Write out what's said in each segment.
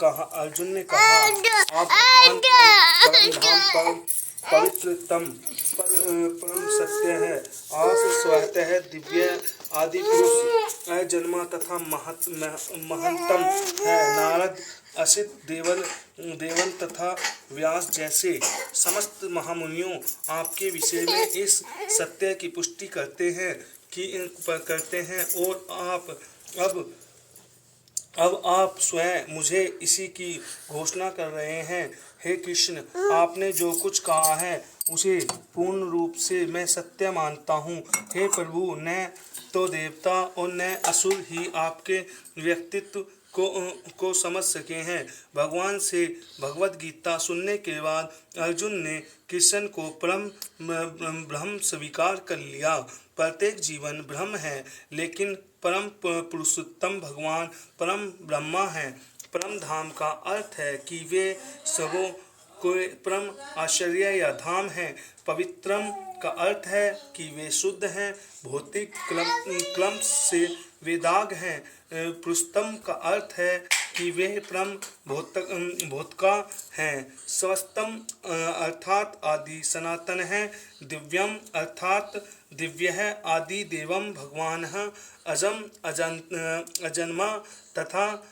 अर्जुन ने कहा, आप भगवान परम धाम पवित्रतम परम सत्य है, आप स्वतः दिव्य आदि पुरुष अजन्मा तथा महंतम है। नारद, असित, देवन तथा व्यास जैसे समस्त महामुनियों आपके विषय में इस सत्य की पुष्टि करते हैं और अब आप स्वयं मुझे इसी की घोषणा कर रहे हैं। हे कृष्ण, आपने जो कुछ कहा है उसे पूर्ण रूप से मैं सत्य मानता हूँ। हे प्रभु, न तो देवता और न असुर ही आपके व्यक्तित्व को समझ सके हैं। भगवान से भगवत गीता सुनने के बाद अर्जुन ने कृष्ण को परम ब्रह्म स्वीकार कर लिया। प्रत्येक जीवन ब्रह्म है, लेकिन परम पुरुषोत्तम भगवान परम ब्रह्मा है। परम धाम का अर्थ है कि वे सबों कोई परम आश्चर्य या धाम है। पवित्रम का अर्थ है कि वे शुद्ध हैं, भौतिक क्लम से वे दाग हैं। पुरुषोत्तम का अर्थ है कि वे परम भौतिका हैं। स्वस्तम अर्थात आदि सनातन है। दिव्यम अर्थात दिव्य है। आदि देवम भगवान अजम अजन्मा तथा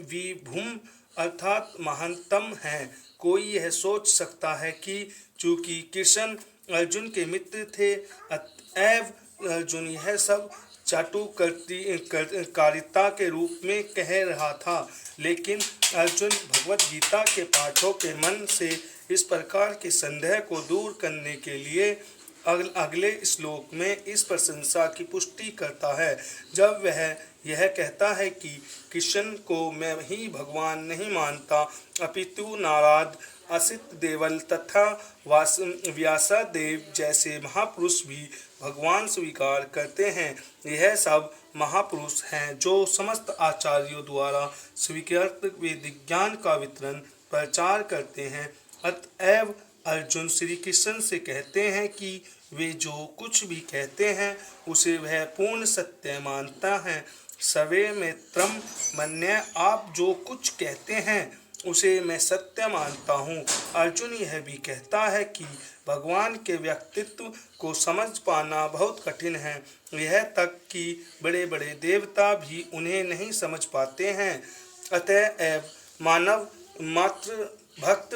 विभुम अर्थात महानतम है। कोई यह सोच सकता है कि चूंकि कृष्ण अर्जुन के मित्र थे, अतएव अर्जुन यह सब चाटुकारिता के रूप में कह रहा था। लेकिन अर्जुन भगवत गीता के पाठों के मन से इस प्रकार के संदेह को दूर करने के लिए अगले श्लोक में इस प्रशंसा की पुष्टि करता है, जब वह यह कहता है कि कृष्ण को मैं ही भगवान नहीं मानता, अपितु नारद, असित, देवल तथा व्यासदेव जैसे महापुरुष भी भगवान स्वीकार करते हैं। यह सब महापुरुष हैं जो समस्त आचार्यों द्वारा स्वीकृत वैदिक ज्ञान का वितरण प्रचार करते हैं। अतएव अर्जुन श्री कृष्ण से कहते हैं कि वे जो कुछ भी कहते हैं उसे वह पूर्ण सत्य मानता है। सर्वे मित्रम मन्य, आप जो कुछ कहते हैं उसे मैं सत्य मानता हूँ। अर्जुन यह भी कहता है कि भगवान के व्यक्तित्व को समझ पाना बहुत कठिन है, यह तक कि बड़े बड़े देवता भी उन्हें नहीं समझ पाते हैं। अतएव मानव मात्र भक्त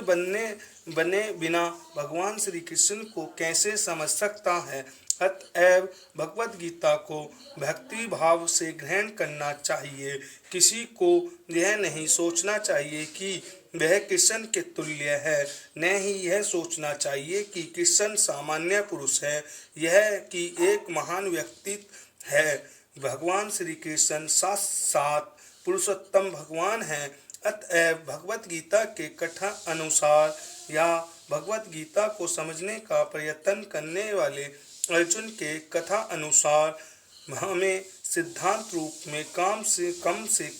बने बिना भगवान श्री कृष्ण को कैसे समझ सकता है। अतएव भगवत गीता को भक्ति भाव से ग्रहण करना चाहिए। किसी को यह नहीं सोचना चाहिए कि वह कृष्ण के तुल्य है, न ही यह सोचना चाहिए कि कृष्ण सामान्य पुरुष है, यह कि एक महान व्यक्तित्व है। भगवान श्री कृष्ण साक्षात पुरुषोत्तम भगवान है। अतएव भगवत गीता के कथन अनुसार या भगवत गीता को समझने का प्रयत्न करने वाले अर्जुन के कथा अनुसार हमें सिद्धांत रूप में कम से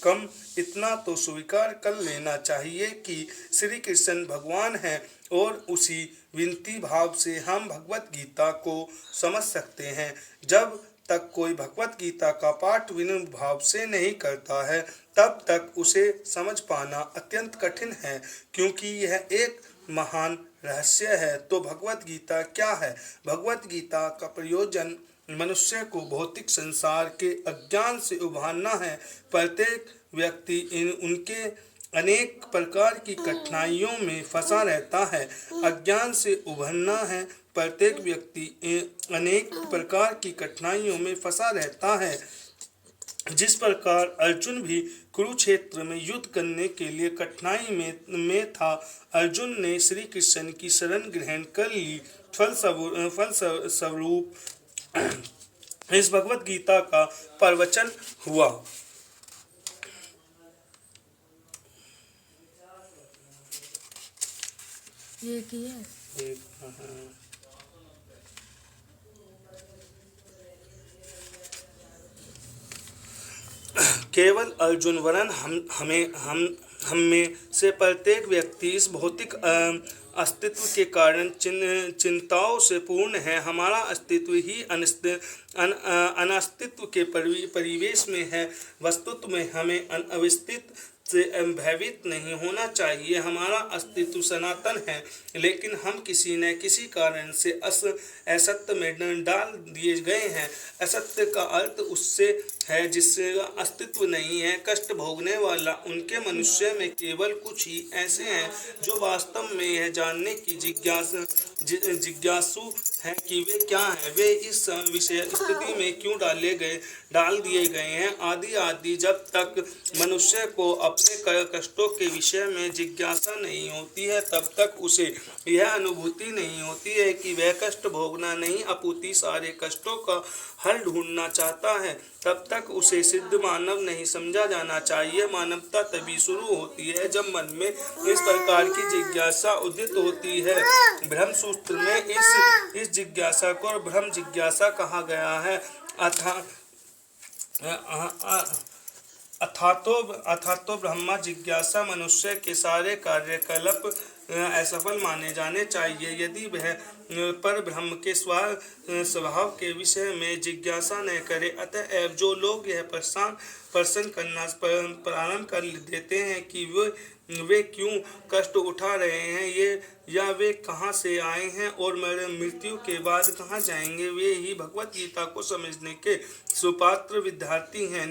कम इतना तो स्वीकार कर लेना चाहिए कि श्री कृष्ण भगवान हैं और उसी विनती भाव से हम भगवत गीता को समझ सकते हैं। जब तक कोई भगवत गीता का पाठ विनम्र भाव से नहीं करता है, तब तक उसे समझ पाना अत्यंत कठिन है, क्योंकि यह एक महान रहस्य है। तो भगवत गीता क्या है? भगवत गीता का प्रयोजन मनुष्य को भौतिक संसार के अज्ञान से उबारना है। प्रत्येक व्यक्ति उनके अनेक प्रकार की कठिनाइयों में फंसा रहता है। अज्ञान से उभरना है। प्रत्येक व्यक्ति अनेक प्रकार की कठिनाइयों में फंसा रहता है। जिस प्रकार अर्जुन भी कुरुक्षेत्र में युद्ध करने के लिए कठिनाई में था, अर्जुन ने श्री कृष्ण की शरण ग्रहण कर ली। फलस्वरूप इस भगवत गीता का प्रवचन हुआ। ये किया केवल अर्जुन वरन हम में से प्रत्येक व्यक्ति इस भौतिक अस्तित्व के कारण चिंताओं से पूर्ण है। हमारा अस्तित्व ही अनास्तित्व के परिवेश में है। वस्तुतः में हमें अनावस्थित से भयभीत नहीं होना चाहिए। हमारा अस्तित्व सनातन है, लेकिन हम किसी न किसी कारण से असत्य में डाल दिए गए हैं। असत्य का अर्थ उससे है जिसका अस्तित्व नहीं है। कष्ट भोगने वाला उनके मनुष्य में केवल कुछ ही ऐसे हैं जो वास्तव में यह जानने की जिज्ञासु हैं कि वे क्या हैं, वे इस विषय स्थिति में क्यों डाल दिए गए हैं। आदि जब तक मनुष्य को अपने कष्टों के विषय में जिज्ञासा नहीं होती है, तब तक उसे यह अनुभूति नहीं होती है कि वह कष्ट भोगना नहीं अपितु सारे कष्टों का हल ढूंढना चाहता है। तब तक उसे सिद्ध मानव नहीं समझा जाना चाहिए। मानवता तभी शुरू होती है जब मन में इस प्रकार की जिज्ञासा उदित होती है। ब्रह्म सूत्र में इस जिज्ञासा को ब्रह्म जिज्ञासा कहा गया है। अथातो ब्रह्मा जिज्ञासा मनुष्य के सारे कार्यकलाप असफल माने जाने चाहिए यदि वह पर ब्रह्म के स्वभाव के विषय में जिज्ञासा न करे। अतएव जो लोग यह प्रश्न करना प्रारंभ कर देते हैं कि वे क्यों कष्ट उठा रहे हैं, ये या वे कहाँ से आए हैं और मृत्यु के बाद कहाँ जाएंगे, वे ही भगवत गीता को समझने के सुपात्र विद्यार्थी हैं।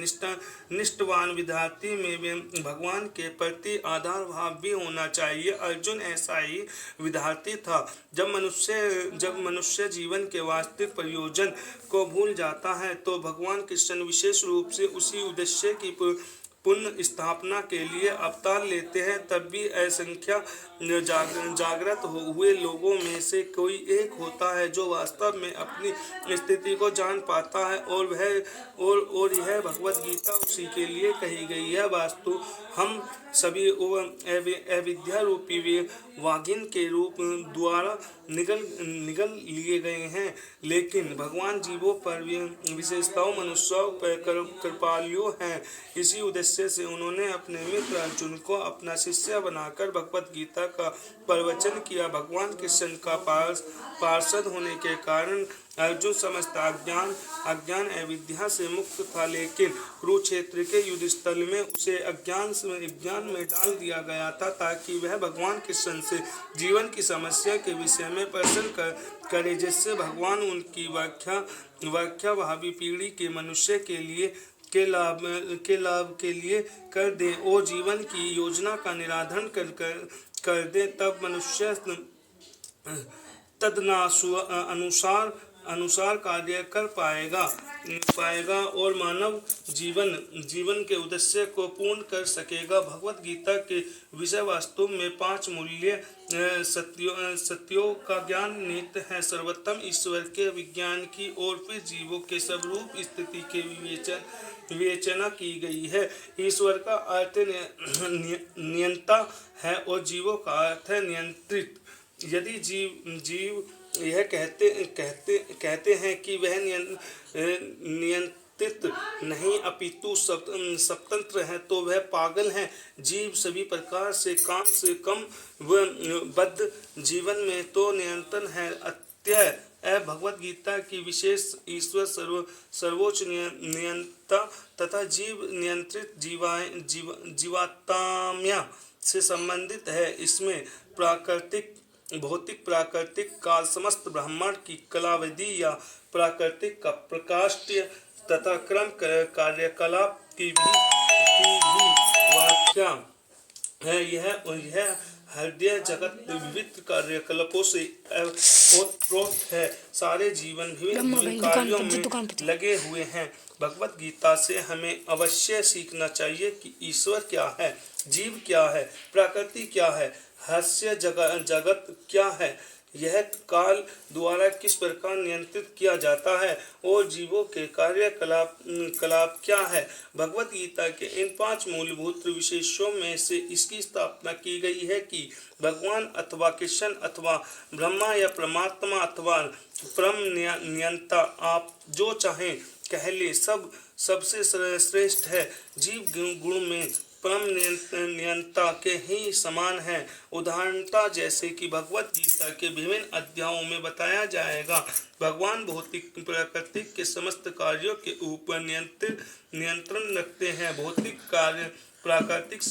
निष्ठावान विद्यार्थी में भगवान के प्रति आधार भाव भी होना चाहिए। अर्जुन ऐसा ही विद्यार्थी था। जब मनुष्य जीवन के वास्तविक प्रयोजन को भूल जाता है तो भगवान कृष्ण विशेष रूप से उसी उद्देश्य की पुनः स्थापना के लिए अवतार लेते हैं। तब भी असंख्य जागृत हुए लोगों में से कोई एक होता है जो वास्तव में अपनी स्थिति को जान पाता है और यह भगवत गीता उसी के लिए कही गई है। वास्तु हम सभी अविद्या रूपी वागिन के रूप द्वारा निगल लिए गए हैं, लेकिन भगवान जीवों पर विशेषताओं मनुष्यों पर कृपालु हैं। इसी उद्देश्य से उन्होंने अपने मित्र अर्जुन को अपना शिष्य बनाकर भगवत गीता का प्रवचन किया। भगवान कृष्ण का पार्षद होने के कारण अर्जुन समस्त अज्ञान अविद्या से मुक्त था, लेकिन कुरुक्षेत्र के युद्ध स्थल में उसे अज्ञान में डाल दिया गया था ताकि वह भगवान कृष्ण से जीवन की समस्या के विषय में प्रश्न करे, जिससे भगवान उनकी व्याख्या भावी पीढ़ी के मनुष्य के लाभ के लिए कर दें और जीवन की योजना का निराधन कर दे। तब मनुष्य अनुसार कार्य कर पाएगा और मानव जीवन के उद्देश्य को पूर्ण कर सकेगा। भगवत गीता के विषय वास्तव में 5 मूल्य सत्यों का ज्ञान निहित है। सर्वोत्तम ईश्वर के विज्ञान की और फिर जीवों के स्वरूप स्थिति के विवेचना की गई है। ईश्वर का अर्थ नियंता है और जीवों का अर्थ है नियंत्रित। यदि जीव यह कहते हैं कि वह नियंत्रित नहीं अपितु स्वतंत्र है तो वह पागल हैं। जीव सभी प्रकार से कम व बद्ध जीवन में तो नियंत्रण है। अतः भगवत गीता की विशेष ईश्वर सर्वोच्च नियंता तथा जीव नियंत्रित जीवात्म्या से संबंधित है। इसमें भौतिक प्राकृतिक काल समस्त ब्रह्मांड की कलाविधि या प्राकृतिक का प्रकाष्य तथा क्रम कार्यकलाप की भी व्याख्या है। यह हृदय जगत विविध कार्यकलापों से ओतप्रोत है। सारे जीवन विभिन्न कार्यों में लगे हुए हैं। भगवत गीता से हमें अवश्य सीखना चाहिए कि ईश्वर क्या है, जीव क्या है, प्रकृति क्या है, हास्य जगत क्या है, यह काल द्वारा किस प्रकार नियंत्रित किया जाता है और जीवों के कार्यकलाप क्या है। भगवत गीता के इन 5 मूलभूत विशेषों में से इसकी स्थापना की गई है कि भगवान अथवा कृष्ण अथवा ब्रह्मा या परमात्मा अथवा परम नियंता, आप जो चाहें कह ले, सबसे श्रेष्ठ है। जीव गुण में परम नियंता के ही समान है। उदाहरणता जैसे कि भगवत गीता के विभिन्न अध्यायों में बताया जाएगा, भगवान भौतिक प्रकृति के समस्त कार्यों के ऊपर नियंत्रण रखते हैं। भौतिक कार्य प्राकृतिक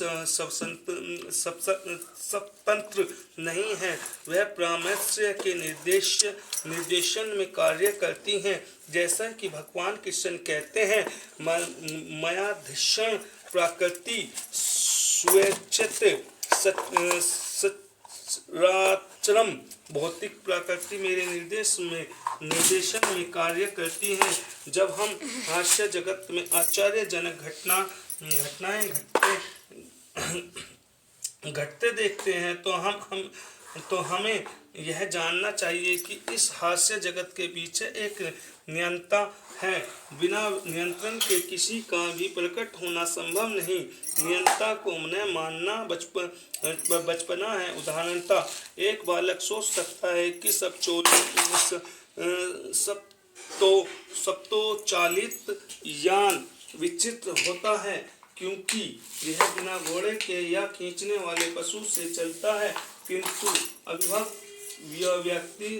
स्वतंत्र नहीं है, वह परमेश्वर के निर्देशन में कार्य करती हैं। जैसा कि भगवान कृष्ण कहते हैं, मयाधीक्षण प्रकृति स्वेच्छित सचराचरम, भौतिक प्रकृति मेरे निर्देशन में कार्य करती है। जब हम हास्य जगत में आश्चर्यजनक घटनाएं घटते देखते हैं तो हमें यह जानना चाहिए कि इस हास्य जगत के पीछे एक नियंता है। बिना नियंत्रण के किसी का भी प्रकट होना संभव नहीं। नियंता को न मानना बचपना है। उदाहरणतः एक बालक सोच सकता है कि सब तो चालित यान विचित्र होता है, क्योंकि यह बिना घोड़े के या खींचने वाले पशु से चलता है, किंतु अभिभव व्यक्ति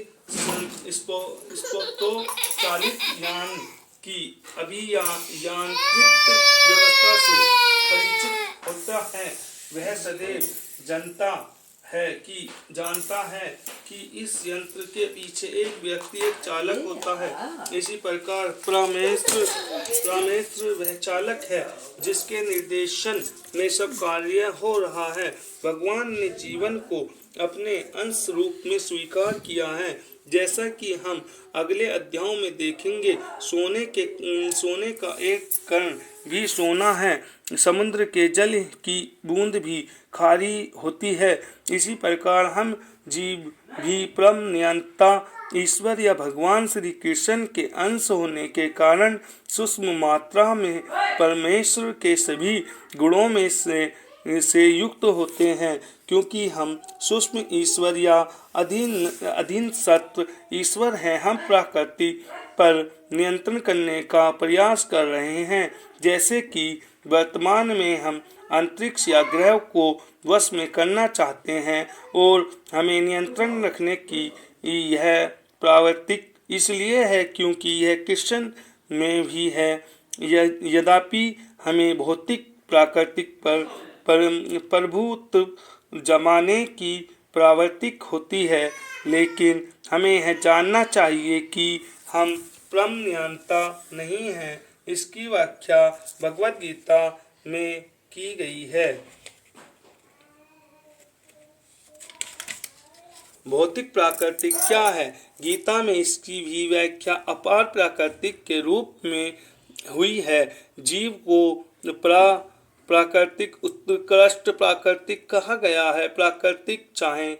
तो चालित यान की अभियांत्रित व्यवस्था से परिचित होता है। वह सदैव जानता है कि इस यंत्र के पीछे एक व्यक्ति, एक चालक होता है। इसी प्रकार परमेश्वर वह चालक है जिसके निर्देशन में सब कार्य हो रहा है। भगवान ने जीवन को अपने अंश रूप में स्वीकार किया है। जैसा कि हम अगले अध्यायों में देखेंगे, सोने का एक कण भी सोना है, समुद्र के जल की बूंद भी खारी होती है। इसी प्रकार हम जीव भी परम नियंता ईश्वर या भगवान श्री कृष्ण के अंश होने के कारण सूक्ष्म मात्रा में परमेश्वर के सभी गुणों में से युक्त होते हैं। क्योंकि हम सूक्ष्म ईश्वर या अधीन सत्व ईश्वर हैं, हम प्रकृति पर नियंत्रण करने का प्रयास कर रहे हैं। जैसे कि वर्तमान में हम अंतरिक्ष या ग्रह को वश में करना चाहते हैं और हमें नियंत्रण रखने की यह प्रवृत्ति इसलिए है क्योंकि यह कृष्ण में भी है। यद्यपि हमें भौतिक प्राकृतिक पर प्रभुत्व जमाने की प्रवृत्ति होती है, लेकिन हमें यह जानना चाहिए कि हम परम नियंता नहीं हैं। इसकी व्याख्या भगवद गीता में की गई है। भौतिक प्राकृतिक क्या है? गीता में इसकी भी व्याख्या अपार प्राकृतिक के रूप में हुई है। जीव को प्राकृतिक उत्कृष्ट प्राकृतिक कहा गया है। प्राकृतिक चाहे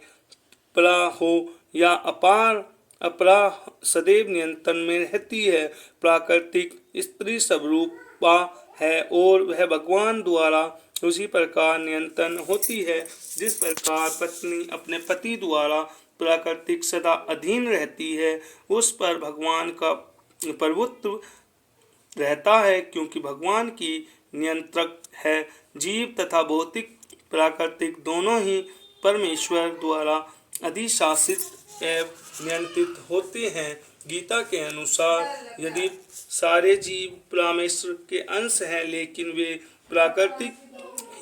परा हो या अपरा सदैव नियंत्रण में रहती है। प्राकृतिक स्त्री स्वरूपा है और वह भगवान द्वारा उसी प्रकार नियंत्रण होती है जिस प्रकार पत्नी अपने पति द्वारा प्राकृतिक सदा अधीन रहती है। उस पर भगवान का प्रभुत्व रहता है क्योंकि भगवान की नियंत्रक है। जीव तथा भौतिक प्राकृतिक दोनों ही परमेश्वर द्वारा अधिशासित एवं नियंत्रित होते हैं। गीता के अनुसार यदि सारे जीव परमेश्वर के अंश हैं, लेकिन वे प्राकृतिक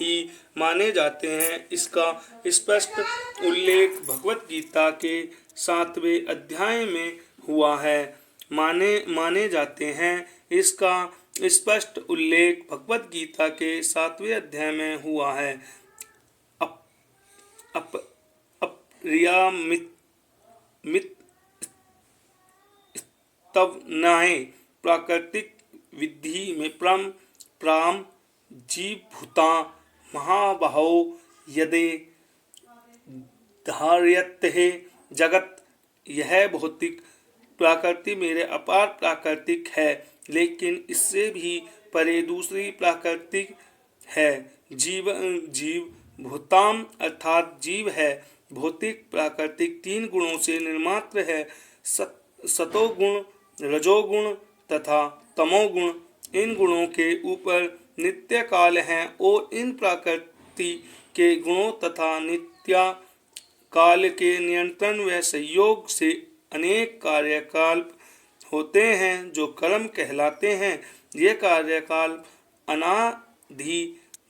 ही माने जाते हैं। इसका स्पष्ट उल्लेख भगवत गीता के 7वें अध्याय में हुआ है। माने जाते हैं। इसका स्पष्ट उल्लेख भगवत गीता के 7वें अध्याय में हुआ है। अप्रियामितवनाय प्राकृतिक विधि में प्राम जीवभूता महाबाहो यदे धार्यते जगत। यह भौतिक प्रकृति मेरे अपार प्राकृतिक है, लेकिन इससे भी परे दूसरी प्राकृतिक है। जीव भूताम अर्थात जीव है। भौतिक प्राकृतिक 3 गुणों से निर्मात्र है, सतोगुण, रजोगुण तथा तमोगुण। इन गुणों के ऊपर नित्य काल है और इन प्रकृति के गुणों तथा नित्य काल के नियंत्रण व सहयोग से अनेक कार्यकाल होते हैं जो कर्म कहलाते हैं। ये कार्यकाल अनादि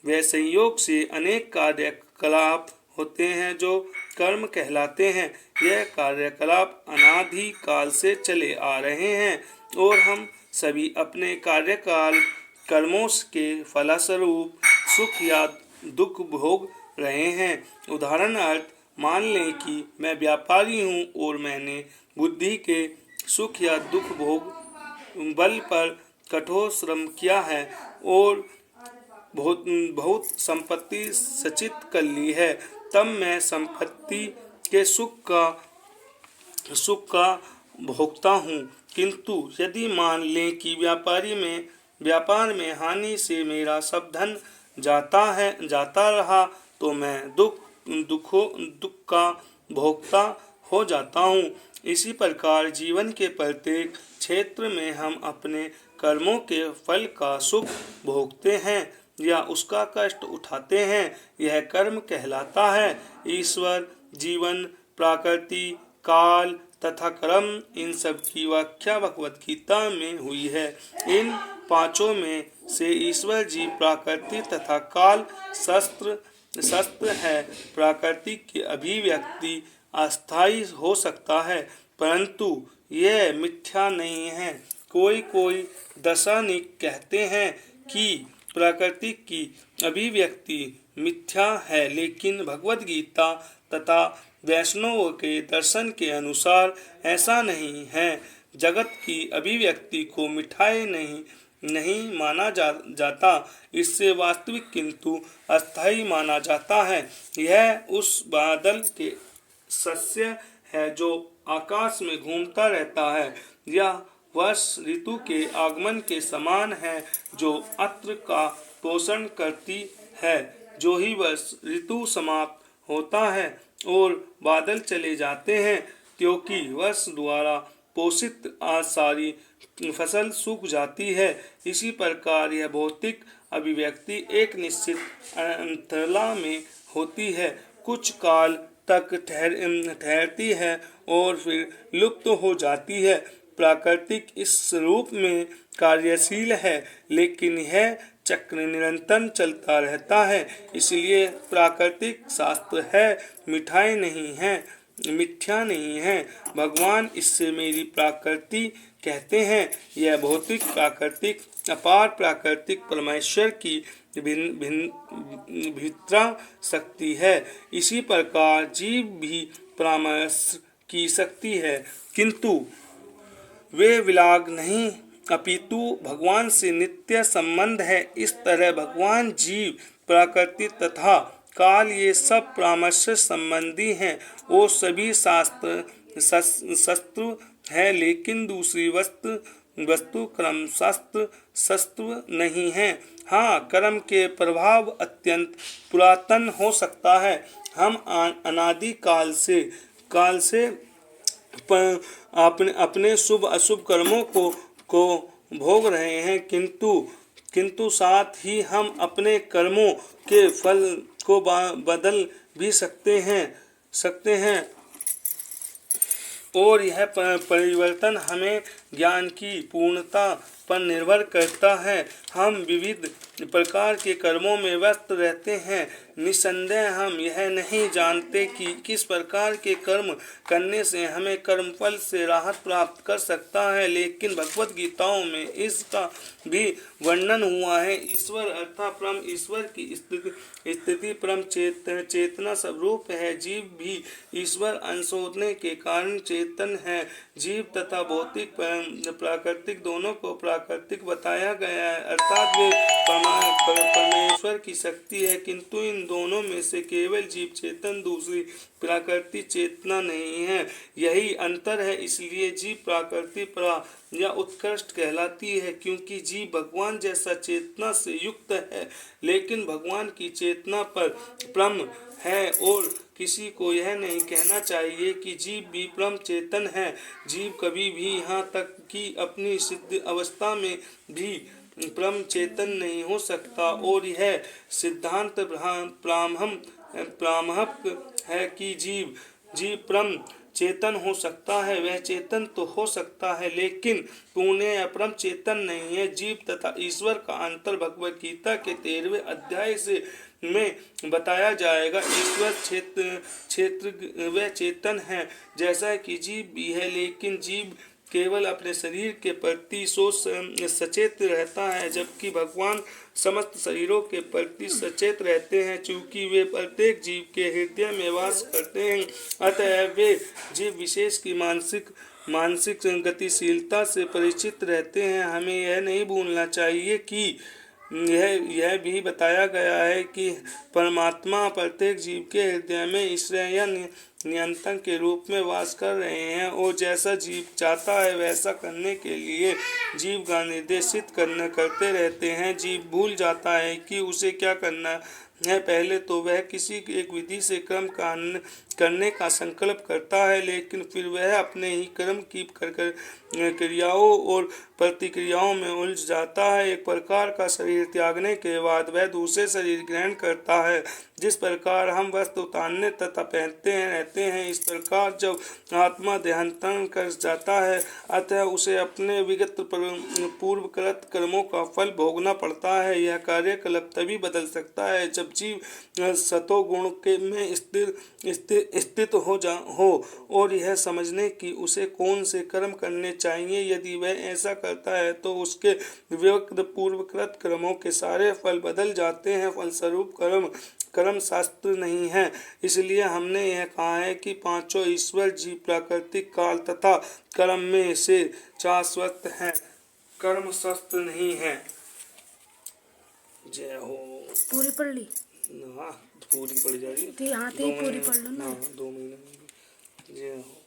व संयोग से अनेक कार्यकलाप होते हैं जो कर्म कहलाते हैं। यह कार्यकलाप अनादि काल से चले आ रहे हैं और हम सभी अपने कार्यकाल कर्मों के फलस्वरूप सुख या दुख भोग रहे हैं। उदाहरणार्थ मान लें कि मैं व्यापारी हूँ और मैंने बुद्धि के सुख या दुख भोग बल पर कठोर श्रम किया है और बहुत संपत्ति सचित कर ली है, तब मैं संपत्ति के सुख का भोगता हूँ। किंतु यदि मान लें कि व्यापार में हानि से मेरा सब धन जाता रहा, तो मैं दुख का भोक्ता हो जाता हूँ। इसी प्रकार जीवन के प्रत्येक क्षेत्र में हम अपने कर्मों के फल का सुख भोगते हैं या उसका कष्ट उठाते हैं। यह कर्म कहलाता है। ईश्वर, जीवन, प्रकृति, काल तथा कर्म, इन सब की व्याख्या भगवत गीता में हुई है। इन पांचों में से ईश्वर, जीव, प्रकृति तथा काल शस्त्र है। प्रकृति की अभिव्यक्ति अस्थायी हो सकता है, परंतु यह मिथ्या नहीं है। कोई दार्शनिक कहते हैं कि प्रकृति की अभिव्यक्ति मिथ्या है, लेकिन भगवद गीता तथा वैष्णवों के दर्शन के अनुसार ऐसा नहीं है। जगत की अभिव्यक्ति को मिथ्या नहीं माना जाता, इससे वास्तविक किंतु अस्थायी माना जाता है। यह उस बादल के सस्य है जो आकाश में घूमता रहता है, या वर्ष ऋतु के आगमन के समान है जो अत्र का पोषण करती है। जो ही वर्ष ऋतु समाप्त होता है और बादल चले जाते हैं, क्योंकि वर्ष द्वारा पोषित सारी फसल सूख जाती है। इसी प्रकार यह भौतिक अभिव्यक्ति एक निश्चित अंतराल में होती है, कुछ काल तक ठहरती है और फिर लुप्त हो जाती है। प्राकृतिक इस रूप में कार्यशील है, लेकिन यह चक्र निरंतर चलता रहता है। इसलिए प्राकृतिक शास्त्र है, मिथ्या नहीं है। भगवान इससे मेरी प्रकृति कहते हैं। यह भौतिक प्राकृतिक अपार प्राकृतिक परमेश्वर की भीतरा शक्ति है। इसी प्रकार जीव भी परामर्श की शक्ति है, किंतु वे विलाग नहीं, अपितु भगवान से नित्य संबंध है। इस तरह भगवान, जीव, प्रकृति तथा काल ये सब परामर्श संबंधी हैं। वो सभी शस्त्र है, लेकिन दूसरी वस्तु क्रम शस्त्र नहीं है। हाँ, कर्म के प्रभाव अत्यंत पुरातन हो सकता है। हम अनादि काल से अपने शुभ अशुभ कर्मों को भोग रहे हैं, किंतु साथ ही हम अपने कर्मों के फल को बदल भी सकते हैं और यह परिवर्तन हमें ज्ञान की पूर्णता पर निर्भर करता है। हम विविध प्रकार के कर्मों में व्यस्त रहते हैं। निसंदेह हम यह नहीं जानते कि किस प्रकार के कर्म करने से हमें कर्मफल से राहत प्राप्त कर सकता है, लेकिन भगवत गीताओं में इसका भी वर्णन हुआ है। ईश्वर अर्थात परम ईश्वर की स्थिति परम चेतना स्वरूप है। जीव भी ईश्वर अंश होने के कारण चेतन है। जीव तथा भौतिक प्राकृतिक दोनों को प्राकृतिक बताया गया है, अर्थात वे परमेश्वर की शक्ति है, किंतु इन दोनों में से केवल जीव चेतन, दूसरी प्राकृतिक चेतना नहीं है। यही अंतर है। इसलिए जीव प्राकृति परा या उत्कृष्ट कहलाती है, क्योंकि जीव भगवान जैसा चेतना से युक्त है, लेकिन भगवान की चेतना पर ब्रह्म है। और किसी को यह नहीं कहना चाहिए कि जीव भी परम चेतन है। जीव कभी भी यहाँ तक कि अपनी सिद्ध अवस्था में भी परम चेतन नहीं हो सकता, और यह सिद्धांत प्रामाणिक है कि जीव परम चेतन हो सकता है, वह चेतन तो हो सकता है लेकिन पूर्ण अपरम चेतन नहीं है। जीव तथा ईश्वर का अंतर भगवद गीता के 13वें अध्याय से में बताया जाएगा। ईश्वर क्षेत्र वह चेतन है जैसा कि जीव भी है, लेकिन जीव केवल अपने शरीर के प्रति सचेत रहता है, जबकि भगवान समस्त शरीरों के प्रति सचेत रहते हैं। चूंकि वे प्रत्येक जीव के हृदय में वास करते हैं, अतः वे जीव विशेष की मानसिक गतिशीलता से परिचित रहते हैं। हमें यह नहीं भूलना चाहिए कि यह भी बताया गया है कि परमात्मा प्रत्येक जीव के हृदय में ईश्वर या नियंत्रण के रूप में वास कर रहे हैं, और जैसा जीव चाहता है वैसा करने के लिए जीव का निर्देशित करते रहते हैं। जीव भूल जाता है कि उसे क्या करना है। पहले तो वह किसी एक विधि से कर्म करने का संकल्प करता है, लेकिन फिर वह अपने ही कर्म की क्रियाओं और प्रतिक्रियाओं में उलझ जाता है। एक प्रकार का शरीर त्यागने के बाद वह दूसरे शरीर ग्रहण करता है। जिस प्रकार हम वस्त्र उतारने तथा पहनते रहते हैं, इस प्रकार जब आत्मा देहांतरण कर जाता है, अतः उसे अपने विगत पूर्वकृत कर्मों का फल भोगना पड़ता है। यह कार्यकलाप तभी बदल सकता है जब जीव सतोगुण के में स्थित हो और यह समझने कि उसे कौन से कर्म करने चाहिए। यदि वह ऐसा करता है तो उसके विगत पूर्वकृत कर्मों के सारे फल बदल जाते हैं। फलस्वरूप कर्म शास्त्र नहीं है। इसलिए हमने यह कहा है कि पांचों ईश्वर जीव प्राकृतिक काल तथा कर्म में से शाश्वत है, कर्म शास्त्र नहीं है। जय हो। पूरी पढ़ ली ना पूरी पढ़ जाएगी, तो यहाँ पूरी पढ़ लो ना। 2 महीने। जय हो।